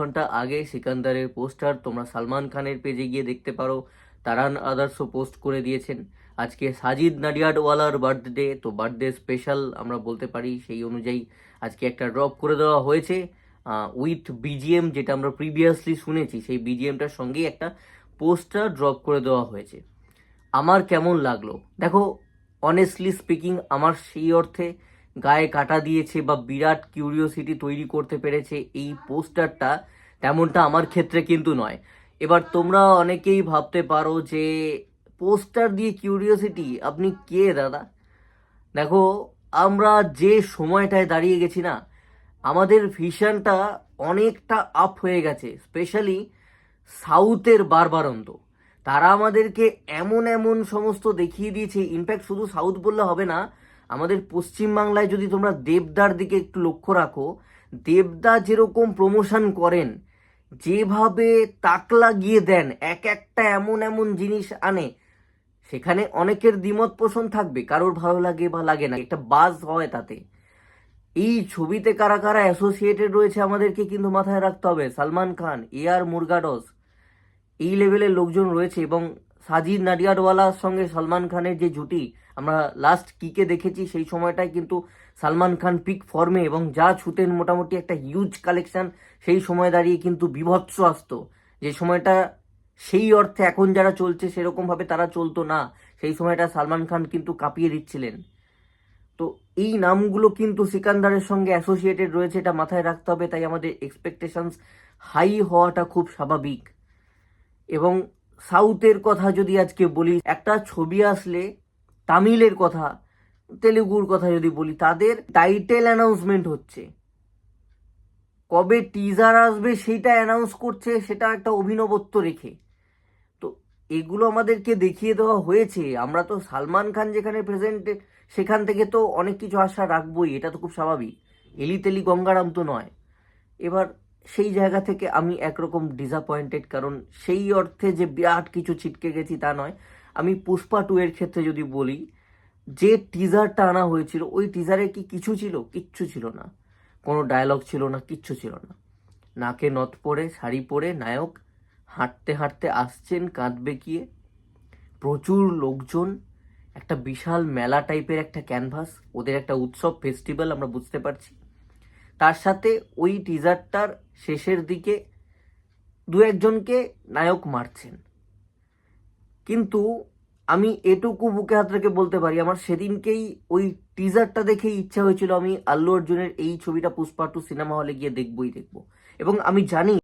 ঘন্টা আগে সিকান্দারের পোস্টার তোমরা সালমান খানের পেজে গিয়ে দেখতে পারো। তারান আদার্সও পোস্ট করে দিয়েছেন। আজকে সাজিদ নাডিয়াডওয়ালার বার্থডে, তো বার্থডে স্পেশাল আমরা বলতে পারি। সেই অনুযায়ী আজকে একটা ড্রপ করে দেওয়া হয়েছে উইথ বিজিএম, যেটা আমরা প্রিভিয়াসলি শুনেছি সেই বিজিএমটার সঙ্গেই একটা পোস্টার ড্রপ করে দেওয়া হয়েছে। আমার কেমন লাগলো দেখো, অনেস্টলি স্পিকিং আমার সেই অর্থে গায়ে কাটা দিয়েছে বা বিরাট কিউরিওসিটি তৈরি করতে পেরেছে এই পোস্টারটা, তেমনটা আমার ক্ষেত্রে কিন্তু নয়। এবার তোমরা অনেকেই ভাবতে পারো যে পোস্টার দিয়ে কিউরিওসিটি, আপনি কে দাদা? দেখো, আমরা যে সময়টায় দাঁড়িয়ে গেছি না, আমাদের ভিশনটা অনেকটা আপ হয়ে গেছে। স্পেশালি সাউথের বারবারন্ত, তারা আমাদেরকে এমন এমন সমস্ত দেখিয়ে দিয়েছে। ইনফ্যাক্ট শুধু সাউথ বললে হবে না, আমাদের পশ্চিমবাংলায় যদি তোমরা দেবদার দিকে একটু লক্ষ্য রাখো, দেবদা যেরকম প্রমোশন করেন, যেভাবে তাক লাগিয়ে দেন, এক একটা এমন এমন জিনিস আনে, সেখানে অনেকের দ্বিমত পোষণ থাকবে, কারোর ভালো লাগে বা লাগে না, একটা বাজ হয় তাতে। এই ছবিতে কারা কারা অ্যাসোসিয়েটেড রয়েছে আমাদেরকে কিন্তু মাথায় রাখতে হবে। সালমান খান, আর মুরগাডস, এই লেভেলের লোকজন রয়েছে। এবং সাজিদ নাডিয়াডওয়ালার সঙ্গে সালমান খানের যে জুটি, আমরা লাস্ট কিকে দেখেছি, সেই সময়টায় কিন্তু সালমান খান পিক ফর্মে এবং যা ছুতেন মোটামুটি একটা হিউজ কালেকশন সেই সময় দাঁড়িয়ে কিন্তু বিভৎস আসতো। যে সময়টা সেই অর্থে এখন যারা চলছে সেরকমভাবে তারা চলতো না, সেই সময়টা সালমান খান কিন্তু কাঁপিয়ে দিচ্ছিলেন। তো এই নামগুলো কিন্তু সিকান্দারের সঙ্গে অ্যাসোসিয়েটেড রয়েছে, এটা মাথায় রাখতে হবে। তাই আমাদের এক্সপেকটেশনস হাই হওয়াটা খুব স্বাভাবিক। এবং সাউথের কথা যদি আজকে বলি, একটা ছবি আসলে তামিলের কথা, তেলেগুর কথা যদি বলি, তাদের টাইটেল অ্যানাউন্সমেন্ট হচ্ছে, কবে টিজার আসবে সেইটা অ্যানাউন্স করছে, সেটা একটা অভিনবত্ব রেখে। তো এগুলো আমাদেরকে দেখিয়ে দেওয়া হয়েছে। আমরা তো সালমান খান যেখানে প্রেজেন্ট, সেখান থেকে তো অনেক কিছু আশা রাখবোই, এটা তো খুব স্বাভাবিক। এলি তেলি গঙ্গারাম তো নয়। এবার সেই জায়গা থেকে আমি একরকম ডিসঅ্যাপয়েন্টেড, কারণ সেই অর্থে যে বিরাট কিছু ছিটকে গেছি তা নয়। আমি পুষ্পা 2 এর ক্ষেত্রে যদি বলি, যে টিজারটা আনা হয়েছিল, ওই টিজারে কি কিছু ছিল? কিচ্ছু ছিল না। কোনো ডায়লগ ছিল না, কিচ্ছু ছিল না। নাকে নথ পরে, শাড়ি পরে নায়ক হাঁটতে হাঁটতে আসছেন কাঁধ বেঁকিয়ে, প্রচুর লোকজন, একটা বিশাল মেলা টাইপের একটা ক্যানভাস, ওদের একটা উৎসব ফেস্টিভ্যাল আমরা বুঝতে পারছি। তার সাথে ওই টিজারটার শেষের দিকে দু একজনকে নায়ক মারছেন। কিন্তু আমি এটুকু বুকে হাত রেখে বলতে পারি, আমার সেদিনকেই ওই টিজারটা দেখেই ইচ্ছা হয়েছিল আমি আল্লু অর্জুনের এই ছবিটা পুষ্পা 2 সিনেমা হলে গিয়ে দেখবই দেখবো। এবং আমি জানি